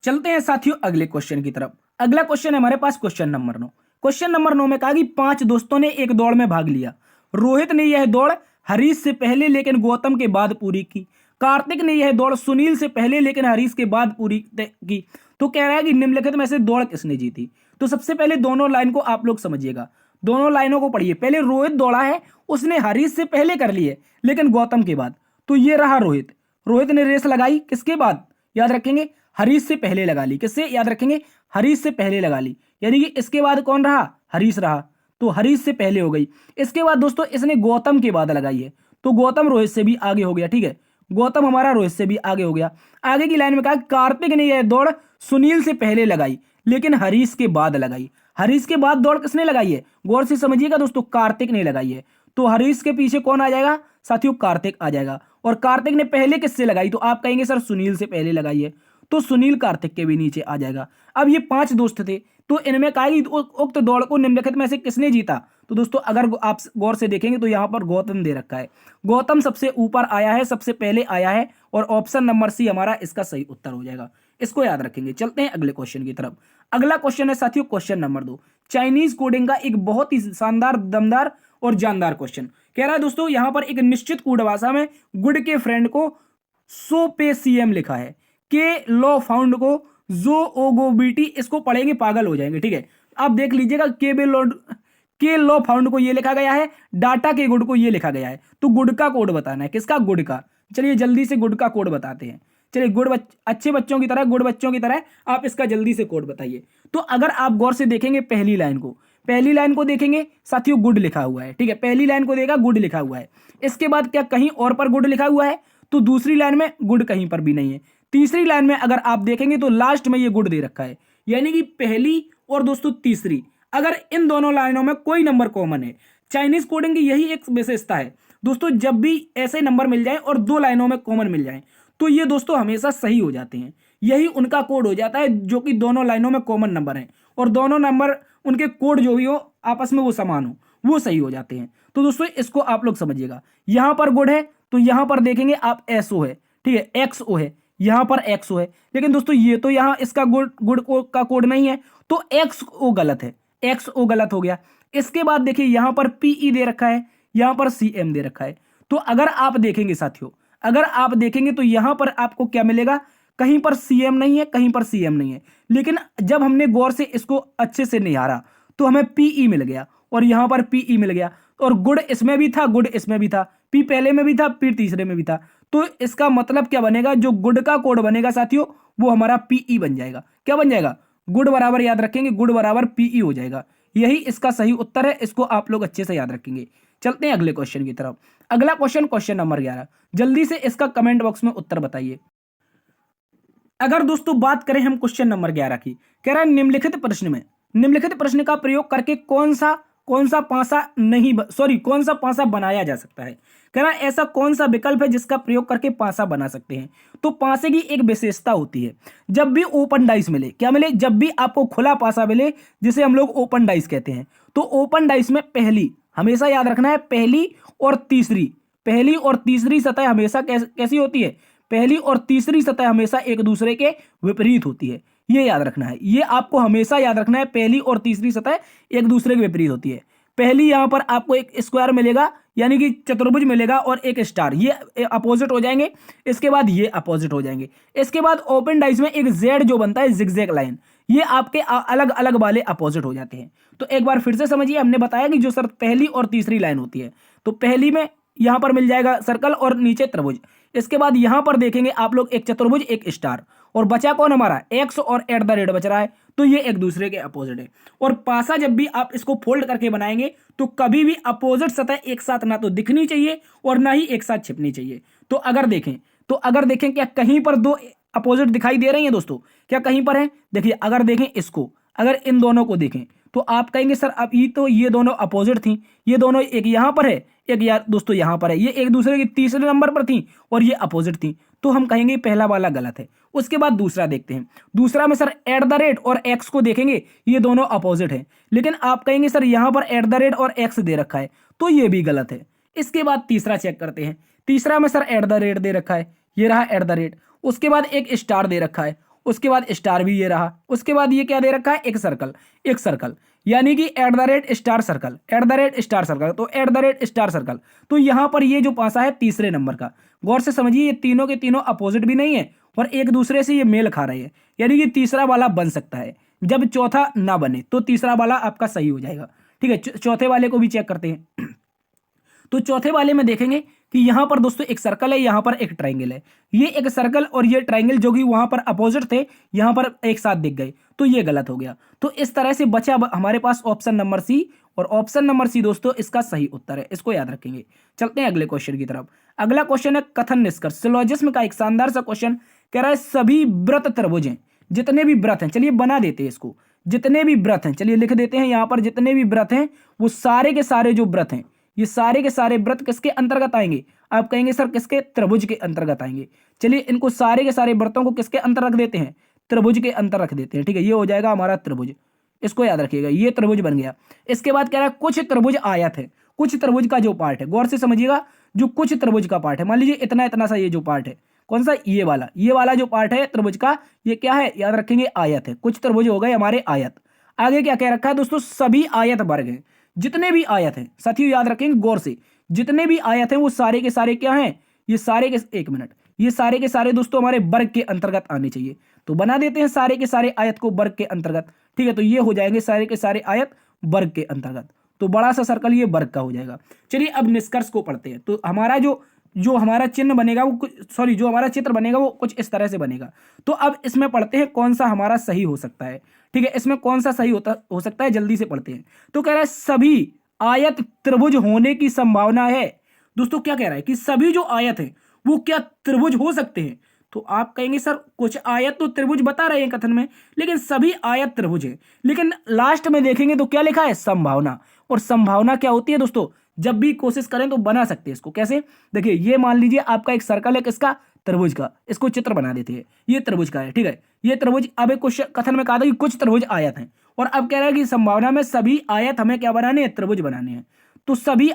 [SPEAKER 1] चलते हैं साथियों अगले क्वेश्चन की तरफ। अगला क्वेश्चन है हमारे पास क्वेश्चन नंबर 9। क्वेश्चन नंबर 9 में कहा कि 5 दोस्तों ने एक दौड़ में भाग लिया। रोहित ने यह दौड़ हरीश से पहले लेकिन गौतम के बाद पूरी की। कार्तिक ने यह दौड़ सुनील से पहले लेकिन हरीश के बाद पूरी की। तो कह रहा है कि निम्नलिखित में से दौड़ किसने जीती। तो सबसे पहले दोनों लाइन को आप लोग समझिएगा, दोनों लाइनों को पढ़िए। पहले रोहित दौड़ा है, उसने हरीश से पहले कर ली है लेकिन गौतम के बाद। तो ये रहा रोहित। रोहित ने रेस लगाई किसके बाद? याद रखेंगे, हरीश से पहले लगा ली। किससे? याद रखेंगे, हरीश से पहले लगा ली। यानी कि इसके बाद कौन रहा? हरीश रहा। तो हरीश से पहले हो गई। इसके बाद दोस्तों इसने गौतम के बाद लगाई है, तो गौतम रोहित से भी आगे हो गया। ठीक है, गौतम हमारा रोहित से भी आगे हो गया। आगे की लाइन में कहा कार्तिक ने यह दौड़ सुनील से पहले लगाई लेकिन हरीश के बाद लगाई। हरीश के बाद दौड़ किसने लगाई है? गौर से समझिएगा दोस्तों, कार्तिक ने लगाई है। तो हरीश के पीछे कौन आ जाएगा साथियों? कार्तिक आ जाएगा। और कार्तिक ने पहले किससे लगाई? तो आप कहेंगे सर सुनील से पहले लगाई है, तो सुनील कार्तिक के भी नीचे आ जाएगा। अब ये 5 दोस्त थे, तो इनमें कहा कि उक्त दौड़ को निम्नलिखित में से किसने जीता। तो दोस्तों अगर आप गौर से देखेंगे तो यहाँ पर गौतम दे रखा है। गौतम सबसे ऊपर आया है, सबसे पहले आया है, और ऑप्शन नंबर सी हमारा इसका सही उत्तर हो जाएगा। इसको याद रखेंगे। चलते हैं अगले क्वेश्चन की तरफ। अगला क्वेश्चन है साथियों क्वेश्चन नंबर 2, चाइनीज कोडिंग का एक बहुत ही शानदार, दमदार और जानदार क्वेश्चन। कह रहा है दोस्तों यहाँ पर एक निश्चित कोड भाषा में गुड के फ्रेंड को सो पे सीएम लिखा है, के लो फाउंड को जो ओगो बीटी। इसको पढ़ेंगे पागल हो जाएंगे। ठीक है, आप देख लीजिएगा, के लो फाउंड को ये लिखा गया है, डाटा के गुड को ये लिखा गया है। तो गुड का कोड बताना है। किसका? गुड का। चलिए जल्दी से गुड का कोड बताते हैं। चलिए अच्छे बच्चों की तरह, गुड बच्चों की तरह आप इसका जल्दी से कोड बताइए। तो अगर आप गौर से देखेंगे पहली लाइन को देखेंगे साथियों, गुड लिखा हुआ है। ठीक है, पहली लाइन को देखा, गुड लिखा हुआ है। इसके बाद क्या कहीं और पर गुड लिखा हुआ है? तो दूसरी लाइन में गुड कहीं पर भी नहीं है। तीसरी लाइन में अगर आप देखेंगे तो लास्ट में ये गुड दे रखा है। यानी कि पहली और दोस्तों तीसरी, अगर इन दोनों लाइनों में कोई नंबर कॉमन है, चाइनीज कोडिंग की यही एक विशेषता है दोस्तों, जब भी ऐसे नंबर मिल जाए और 2 लाइनों में कॉमन मिल जाए तो ये दोस्तों हमेशा सही हो जाते हैं। यही उनका कोड हो जाता है, जो कि दोनों लाइनों में कॉमन नंबर है और दोनों नंबर उनके कोड जो भी हो आपस में वो समान हो, वो सही हो जाते हैं। तो दोस्तों इसको आप लोग समझिएगा। यहां पर गुड है तो यहां पर देखेंगे आप एसओ है। ठीक है, एक्सओ है, यहां पर एक्सओ है। लेकिन दोस्तों ये तो यहां इसका गुड का कोड नहीं है, तो एक्सओ गलत है, एक्सओ गलत हो गया। इसके बाद देखिए यहां पर पीई दे रखा है, यहां पर सीएम दे रखा है। तो अगर आप देखेंगे साथियों, अगर आप देखेंगे तो यहां पर आपको क्या मिलेगा? कहीं पर सीएम नहीं है, कहीं पर सीएम नहीं है। लेकिन जब हमने गौर से इसको अच्छे से निहारा तो हमें पीई मिल गया और यहां पर पीई मिल गया, और गुड इसमें भी था, गुड इसमें भी था, पी पहले में भी था, पी तीसरे में भी था। तो इसका मतलब क्या बनेगा? जो गुड का कोड बनेगा साथियों वो हमारा पीई बन जाएगा। क्या बन जाएगा? गुड बराबर, याद रखेंगे, गुड बराबर पीई हो जाएगा। यही इसका सही उत्तर है। इसको आप लोग अच्छे से याद रखेंगे। चलते हैं अगले क्वेश्चन की तरफ। अगला क्वेश्चन नंबर 11। जल्दी से इसका कमेंट बॉक्स में उत्तर बताइए। अगर दोस्तों बात करें हम क्वेश्चन नंबर 11 की, कह रहा है निम्नलिखित प्रश्न का प्रयोग करके कौन सा पासा बनाया जा सकता है। कह रहा है ऐसा कौन सा विकल्प है जिसका प्रयोग करके पासा बना सकते हैं। तो पासे की एक विशेषता होती है, जब भी ओपन डाइस मिले, क्या मिले? जब भी आपको खुला पासा मिले, जिसे हम लोग ओपन डाइस कहते हैं, तो ओपन डाइस में पहली, हमेशा याद रखना है, पहली और तीसरी सतह हमेशा कैसी होती है? पहली और तीसरी सतह हमेशा एक दूसरे के विपरीत होती है। ये याद रखना है, ये आपको हमेशा याद रखना है। पहली और तीसरी सतह एक दूसरे के विपरीत होती है। पहली यहां पर आपको एक स्क्वायर मिलेगा, यानी कि चतुर्भुज मिलेगा, और एक स्टार, ये अपोजिट हो जाएंगे। इसके बाद ये अपोजिट हो जाएंगे। इसके बाद ओपन डाइस में एक जेड जो बनता है, जिगजैग लाइन, ये आपके अलग अलग वाले अपोजिट हो जाते हैं। तो एक बार फिर से समझिए, हमने बताया कि जो सर पहली और तीसरी लाइन होती है, तो पहली में यहां पर मिल जाएगा सर्कल और नीचे त्रिभुज। इसके बाद यहां पर देखेंगे आप लोग एक चतुर्भुज, एक स्टार, और बचा कौन हमारा? एक्स और एट द रेट बच रहा है, तो ये एक दूसरे के अपोजिट है। और पासा जब भी आप इसको फोल्ड करके बनाएंगे तो कभी भी अपोजिट सतह एक साथ ना तो दिखनी चाहिए और ना ही एक साथ छिपनी चाहिए। तो अगर देखें क्या कहीं पर 2 अपोजिट दिखाई दे रही हैं दोस्तों? क्या कहीं पर है? देखिए अगर देखें इसको, अगर इन दोनों को देखें तो आप कहेंगे सर अब ये तो ये दोनों अपोजिट थी, ये दोनों एक यहाँ पर है, एक यार दोस्तों यहाँ पर है, ये एक दूसरे के तीसरे नंबर पर थी और ये अपोजिट थी, तो हम कहेंगे पहला वाला गलत है। उसके बाद दूसरा देखते हैं। दूसरा में सर एट द रेट और एक्स को देखेंगे, ये दोनों अपोजिट है, लेकिन आप कहेंगे सर यहाँ पर एट द रेट और एक्स दे रखा है, तो ये भी गलत है। इसके बाद तीसरा चेक करते हैं। तीसरा में सर एट द रेट दे रखा है, ये रहा एट द रेट, उसके बाद एक स्टार दे रखा है, उसके बाद स्टार भी ये रहा, उसके बाद ये क्या दे रखा है, एक सर्कल, एक सर्कल, यानी कि at the rate star circle, at the rate star circle, तो at the rate star circle. तो यहां पर ये जो पासा है तीसरे नंबर का, गौर से समझिए, ये तीनों के तीनों अपोजिट भी नहीं है और एक दूसरे से ये मेल खा रहे हैं, यानी कि तीसरा वाला बन सकता है। जब चौथा ना बने तो तीसरा वाला आपका सही हो जाएगा। ठीक है, चौथे वाले को भी चेक करते हैं। तो चौथे वाले में देखेंगे कि यहां पर दोस्तों एक सर्कल है, यहां पर एक ट्राइंगल है, ये एक सर्कल और ये ट्राइंगल जो कि वहां पर अपोजिट थे यहां पर एक साथ दिख गए, तो ये गलत हो गया। तो इस तरह से बचा हमारे पास ऑप्शन नंबर सी, और ऑप्शन नंबर सी दोस्तों इसका सही उत्तर है, इसको याद रखेंगे। चलते हैं अगले क्वेश्चन की तरफ। अगला क्वेश्चन है कथन निष्कर्ष, सिलोजिज्म का एक शानदार सा क्वेश्चन। कह रहा है सभी व्रत त्रिभुज हैं, जितने भी व्रत हैं, चलिए बना देते हैं इसको, जितने भी व्रत हैं, चलिए लिख देते हैं यहां पर, जितने भी व्रत हैं वो सारे के सारे जो व्रत हैं, ये सारे के सारे व्रत किसके अंतर्गत आएंगे, आप कहेंगे सर किसके, त्रिभुज के अंतर्गत आएंगे। चलिए इनको सारे के सारे व्रतों को किसके अंतर रख देते हैं, त्रिभुज के अंतर रख देते हैं। ठीक है, ये हो जाएगा हमारा त्रिभुज, इसको याद रखिएगा, ये त्रिभुज बन गया। इसके बाद कह रहा है कुछ त्रिभुज आयत है, कुछ त्रिभुज का जो पार्ट है, गौर से समझिएगा, जो कुछ त्रिभुज का पार्ट है, मान लीजिए इतना इतना सा ये जो पार्ट है, कौन सा, ये वाला जो पार्ट है त्रिभुज का, ये क्या है, याद रखेंगे आयत है। कुछ त्रिभुज हो गए हमारे आयत। आगे क्या कह रखा है दोस्तों, सभी आयत वर्ग हैं, जितने भी आयत हैं, साथियों याद रखेंगे गौर से, जितने भी आयत हैं वो सारे के सारे क्या हैं, ये सारे के, एक मिनट, ये सारे के सारे दोस्तों हमारे वर्ग के अंतर्गत आने चाहिए, तो बना देते हैं सारे के सारे आयत को वर्ग के अंतर्गत। ठीक है, तो ये हो जाएंगे सारे के सारे आयत वर्ग के अंतर्गत, तो बड़ा सा सर्कल ये वर्ग का हो जाएगा। चलिए अब निष्कर्ष को पढ़ते हैं। तो हमारा जो हमारा चिन्ह बनेगा वो सॉरी जो हमारा चित्र बनेगा वो कुछ इस तरह से बनेगा। तो अब इसमें पढ़ते हैं कौन सा हमारा सही हो सकता है। ठीक है, इसमें कौन सा सही हो सकता है, जल्दी से पढ़ते हैं। तो कह रहा है सभी आयत त्रिभुज होने की संभावना है। दोस्तों क्या कह रहा है कि सभी जो आयत हैं वो क्या त्रिभुज हो सकते हैं। तो आप कहेंगे सर कुछ आयत तो त्रिभुज बता रहे हैं कथन में, लेकिन सभी आयत त्रिभुज है, लेकिन लास्ट में देखेंगे तो क्या लिखा है, संभावना। और संभावना क्या होती है दोस्तों, जब भी कोशिश करें तो बना सकते हैं इसको। कैसे, देखिए ये मान लीजिए आपका एक सर्कल है, किसका, त्रिभुज का, इसको चित्र बना देते हैं, ये त्रिभुज का है। ठीक है, ये त्रिभुज, अब एक क्वेश्चन कथन में कहा था कि कुछ त्रिभुज आयत हैं, और अब कह रहा है कि संभावना में सभी आयत हमें क्या बनाने हैं, त्रिभुज बनाने हैं। तो सभी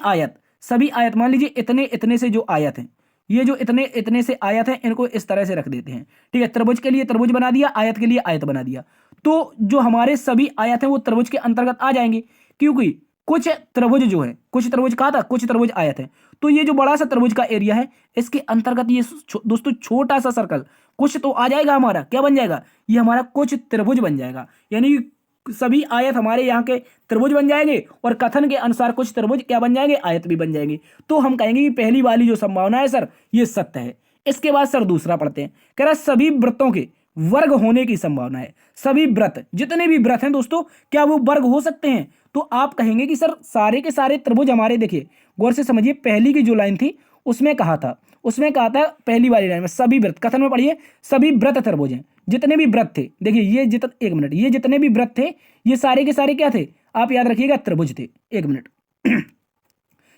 [SPEAKER 1] आयत मान लीजिए इतने इतने से जो आयत हैं, ये जो इतने इतने से आयत हैं, इनको इस तरह से रख देते हैं। ठीक है, त्रिभुज के लिए त्रिभुज बना दिया, आयत के लिए आयत बना दिया, तो जो हमारे सभी आयत हैं वो त्रिभुज के अंतर्गत आ जाएंगे, क्योंकि कुछ त्रिभुज जो है, कुछ त्रिभुज कहा था, कुछ त्रिभुज आयत है, तो ये जो बड़ा सा त्रिभुज का एरिया है इसके अंतर्गत ये दोस्तों छोटा सा सर्कल कुछ तो आ जाएगा, हमारा क्या बन जाएगा, ये हमारा कुछ त्रिभुज बन जाएगा, यानी सभी आयत हमारे यहाँ के त्रिभुज बन जाएंगे, और कथन के अनुसार कुछ त्रिभुज क्या बन जाएंगे, आयत भी बन जाएंगे। तो हम कहेंगे कि पहली वाली जो संभावना है सर ये सत्य है। इसके बाद सर दूसरा पढ़ते हैं। कह रहा है सभी व्रतों के वर्ग होने की संभावना है। सभी व्रत, जितने भी व्रत हैं दोस्तों, क्या वो वर्ग हो सकते हैं। तो आप कहेंगे कि सर सारे के सारे त्रिभुज हमारे, देखिए गौर से समझिए, पहली की जो लाइन थी उसमें कहा था पहली वाली लाइन में सभी व्रत, कथन में पढ़िए सभी व्रत त्रिभुज हैं, जितने भी व्रत थे। देखिए ये एक मिनट, ये जितने भी व्रत थे ये सारे के सारे क्या थे, आप याद रखिएगा त्रिभुज थे। एक मिनट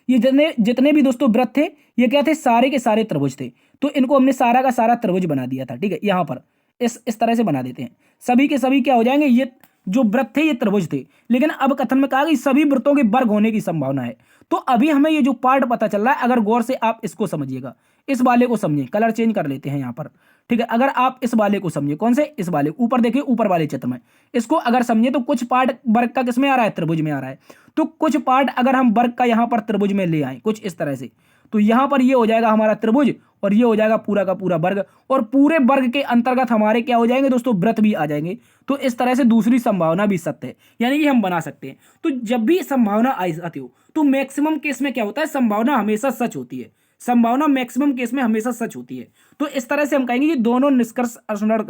[SPEAKER 1] ये जितने भी दोस्तों व्रत थे ये क्या थे, सारे के सारे त्रिभुज थे, तो इनको हमने सारा का सारा त्रिभुज बना दिया था। ठीक है, यहाँ पर इस तरह से बना देते हैं, सभी के सभी क्या हो जाएंगे, ये जो व्रत थे ये त्रिभुज थे, लेकिन अब कथन में कहा कि सभी व्रतों के वर्ग होने की संभावना है। तो अभी हमें ये जो पार्ट पता चल रहा है, अगर गौर से आप इसको समझिएगा, इस वाले को समझिए, कलर चेंज कर लेते हैं यहाँ पर। ठीक है, अगर आप इस वाले को समझिए, कौन से, इस वाले, ऊपर देखिए ऊपर वाले चित्र में, इसको अगर समझिए तो कुछ पार्ट वर्ग का किसमें आ रहा है, त्रिभुज में आ रहा है। तो कुछ पार्ट अगर हम वर्ग का यहाँ पर त्रिभुज में ले आए कुछ इस तरह से, तो यहाँ पर ये हो जाएगा हमारा त्रिभुज, और ये हो जाएगा पूरा का पूरा वर्ग, और पूरे वर्ग के अंतर्गत हमारे क्या हो जाएंगे दोस्तों, व्रत भी आ जाएंगे। तो इस तरह से दूसरी संभावना भी सत्य है, यानी कि हम बना सकते हैं। तो जब भी संभावना आती हो तो मैक्सिमम केस में क्या होता है, संभावना हमेशा सच होती है, संभावना मैक्सिमम केस में हमेशा सच होती है। तो इस तरह से हम कहेंगे कि दोनों निष्कर्ष अनुसरण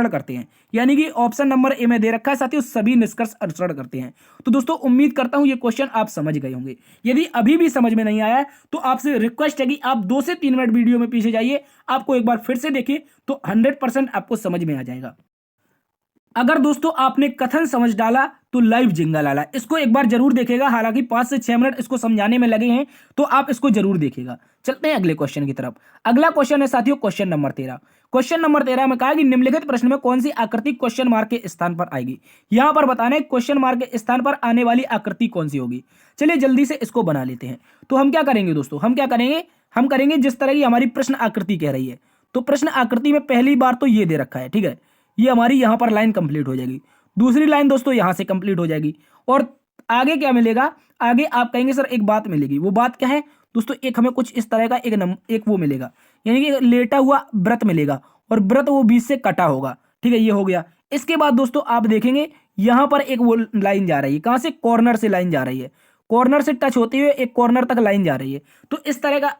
[SPEAKER 1] करते हैं, यानी कि ऑप्शन नंबर ए में दे रखा है साथियों, सभी निष्कर्ष अनुसरण करते हैं। तो दोस्तों उम्मीद करता हूं ये क्वेश्चन आप समझ गए होंगे। यदि अभी भी समझ में नहीं आया है तो आपसे रिक्वेस्ट है कि आप 2 से 3 मिनट वीडियो में पीछे जाइए, आपको एक बार फिर से देखिए तो 100% आपको समझ में आ जाएगा। अगर दोस्तों आपने कथन समझ डाला तो लाइव जिंगल आला, इसको एक बार जरूर देखेगा। हालांकि 5 से 6 मिनट इसको समझाने में लगे हैं, तो आप इसको जरूर देखेगा। चलते हैं अगले क्वेश्चन की तरफ। अगला क्वेश्चन है साथियों क्वेश्चन नंबर 13। क्वेश्चन नंबर 13 में कहा कि निम्नलिखित प्रश्न में कौन सी आकृति क्वेश्चन मार्क के स्थान पर आएगी। यहां पर बताना है क्वेश्चन मार्क के स्थान पर आने वाली आकृति कौन सी होगी। चलिए जल्दी से इसको बना लेते हैं। तो हम क्या करेंगे दोस्तों, हम करेंगे जिस तरह की हमारी प्रश्न आकृति कह रही है। तो प्रश्न आकृति में पहली बार तो ये दे रखा है, ठीक है, ये हमारी यहां पर लाइन कंप्लीट हो जाएगी। दूसरी लाइन दोस्तों यहां से कंप्लीट हो जाएगी। और आगे क्या मिलेगा, आगे आप कहेंगे सर एक बात मिलेगी। वो बात क्या है दोस्तों, एक हमें कुछ इस तरह का एक वो मिलेगा, यानी कि लेटा हुआ व्रत मिलेगा, और व्रत वो बीच से कटा होगा, ठीक है, ये हो गया। इसके बाद दोस्तों आप देखेंगे यहां पर एक वो लाइन जा रही है, कहां से, कॉर्नर से लाइन जा रही है, कॉर्नर से टच होते हुए एक कॉर्नर तक लाइन जा रही है। तो इस तरह का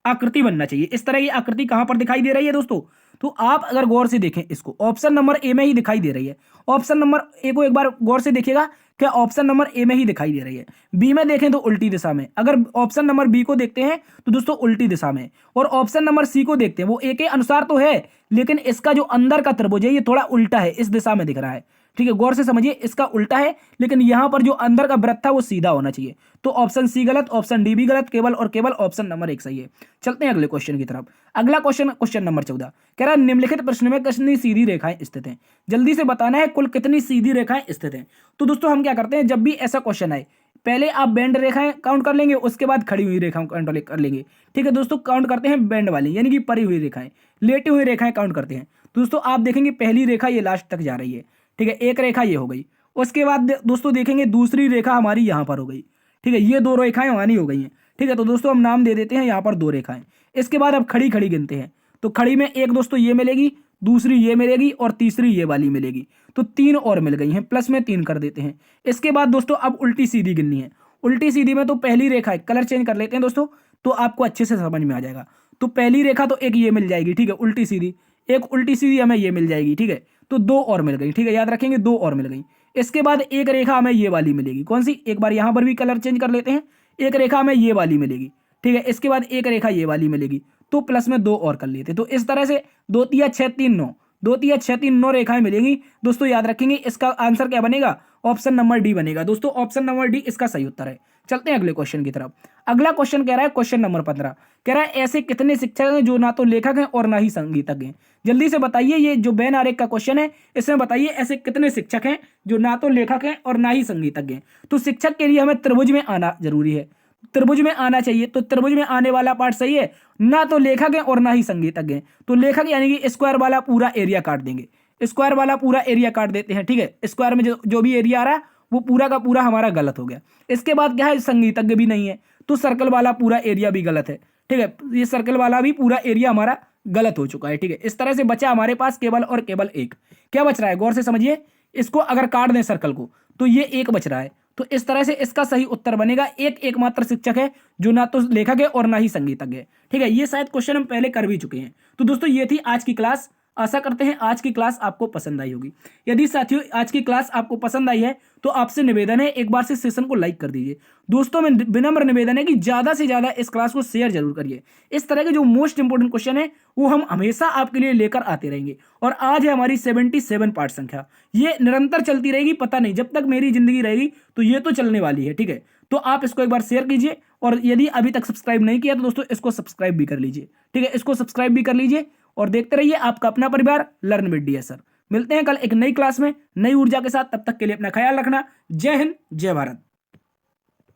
[SPEAKER 1] आकृति बनना चाहिए। इस तरह की आकृति कहां पर दिखाई दे रही है दोस्तों, तो आप अगर गौर से देखें इसको, ऑप्शन नंबर ए में ही दिखाई दे रही है। ऑप्शन नंबर ए को एक बार गौर से देखिएगा, क्या ऑप्शन नंबर ए में ही दिखाई दे रही है। बी में देखें तो उल्टी दिशा में, अगर ऑप्शन नंबर बी को देखते हैं तो दोस्तों उल्टी दिशा में, और ऑप्शन नंबर सी को देखते हैं वो ए के अनुसार तो है, लेकिन इसका जो अंदर का त्रिभुज है ये थोड़ा उल्टा है, इस दिशा में दिख रहा है, ठीक है, गौर से समझिए, इसका उल्टा है, लेकिन यहां पर जो अंदर का वृत्त था वो सीधा होना चाहिए। तो ऑप्शन सी गलत, ऑप्शन डी भी गलत, केवल और केवल ऑप्शन नंबर 1 सही है। चलते हैं अगले क्वेश्चन की तरफ। अगला क्वेश्चन, क्वेश्चन नंबर 14 कह रहा है निम्नलिखित प्रश्न में कितनी सीधी रेखाएं स्थित हैं। जल्दी से बताना है कुल कितनी सीधी रेखाएं स्थित हैं। तो दोस्तों हम क्या करते हैं, जब भी ऐसा क्वेश्चन आए पहले आप बैंड रेखाएं काउंट कर लेंगे, उसके बाद खड़ी हुई रेखाएं काउंट कर लेंगे, ठीक है दोस्तों। काउंट करते हैं बैंड वाली, यानी कि परी हुई रेखाएं, लेटी हुई रेखाएं काउंट करते हैं। दोस्तों आप देखेंगे पहली रेखा ये लास्ट तक जा रही है, ठीक है, एक रेखा ये हो गई। उसके बाद दोस्तों देखेंगे दूसरी रेखा हमारी यहां पर हो गई, ठीक है, ये 2 रेखाएं हमारी हो गई हैं, ठीक है। तो दोस्तों हम नाम दे देते हैं यहाँ पर 2 रेखाएं। इसके बाद अब खड़ी खड़ी गिनते हैं, तो खड़ी में एक दोस्तों ये मिलेगी, दूसरी ये मिलेगी, और तीसरी ये वाली मिलेगी। तो 3 और मिल गई हैं, प्लस में 3 कर देते हैं। इसके बाद दोस्तों अब उल्टी सीधी गिननी है। उल्टी सीधी में तो पहली रेखा है, कलर चेंज कर लेते हैं दोस्तों, तो आपको अच्छे से समझ में आ जाएगा। तो पहली रेखा तो एक ये मिल जाएगी, ठीक है, उल्टी सीधी, एक उल्टी सीधी हमें ये मिल जाएगी, ठीक है। तो 2 और मिल गई, ठीक है, याद रखेंगे 2 और मिल गई। इसके बाद एक रेखा हमें ये वाली मिलेगी, कौन सी, एक बार यहां पर भी कलर चेंज कर लेते हैं, एक रेखा हमें ये वाली मिलेगी, ठीक है। इसके बाद एक रेखा ये वाली मिलेगी, तो प्लस में 2 और कर लेते। तो इस तरह से 2 तिया 6 3 9, 2 तिया 6 3 9 रेखाएं मिलेंगी दोस्तों। याद रखेंगे इसका आंसर क्या बनेगा, ऑप्शन नंबर डी बनेगा दोस्तों। ऑप्शन नंबर डी इसका सही उत्तर है। चलते हैं अगले क्वेश्चन की तरफ। अगला क्वेश्चन कह रहा है क्वेश्चन नंबर 15 कह रहा है ऐसे कितने शिक्षक हैं जो ना तो लेखक हैं और ना ही संगीतज्ञ हैं। जल्दी से बताइए, ये जो बेन आरेख का क्वेश्चन है इसमें बताइए ऐसे कितने शिक्षक हैं जो ना तो लेखक हैं और ना ही संगीतज्ञ हैं। तो शिक्षक के लिए हमें त्रिभुज में आना जरूरी है, त्रिभुज में आना चाहिए। तो त्रिभुज में आने वाला पार्ट सही है, ना तो लेखक है और ना ही संगीतज्ञ हैं। तो लेखक यानी कि स्क्वायर वाला पूरा एरिया काट देंगे, स्क्वायर वाला पूरा एरिया काट देते हैं, ठीक है। स्क्वायर में जो भी एरिया आ रहा है वो पूरा का पूरा हमारा गलत हो गया। इसके बाद क्या है, संगीतज्ञ भी नहीं है, तो सर्कल वाला पूरा एरिया भी गलत है, ठीक है। ये सर्कल वाला भी पूरा एरिया हमारा गलत हो चुका है, ठीक है। इस तरह से बचा हमारे पास केवल और केवल एक। क्या बच रहा है, गौर से समझिए, इसको अगर काट दें सर्कल को तो ये एक बच रहा है। तो इस तरह से इसका सही उत्तर बनेगा एक एकमात्र शिक्षक है जो ना तो लेखक है और ना ही संगीतज्ञ है, ठीक है। ये शायद क्वेश्चन हम पहले कर भी चुके हैं। तो दोस्तों ये थी आज की क्लास। आशा करते हैं आज की क्लास आपको पसंद आई होगी। यदि साथियों आज की क्लास आपको पसंद आई है तो आपसे निवेदन है एक बार से सेशन को लाइक कर दीजिए। दोस्तों में विनम्र निवेदन है कि ज्यादा से ज्यादा इस क्लास को शेयर जरूर करिए। इस तरह के जो मोस्ट इंपोर्टेंट क्वेश्चन है वो हम हमेशा आपके लिए लेकर आते रहेंगे। और आज है हमारी 77 पार्ट संख्या, ये निरंतर चलती रहेगी, पता नहीं जब तक मेरी जिंदगी रहेगी तो ये तो चलने वाली है, ठीक है। तो आप इसको एक बार शेयर कीजिए, और यदि अभी तक सब्सक्राइब नहीं किया तो दोस्तों इसको सब्सक्राइब भी कर लीजिए, ठीक है। इसको सब्सक्राइब भी कर लीजिए और देखते रहिए आपका अपना परिवार लर्न विद डीएसआर। मिलते हैं कल एक नई क्लास में नई ऊर्जा के साथ, तब तक के लिए अपना ख्याल रखना। जय हिंद, जय भारत।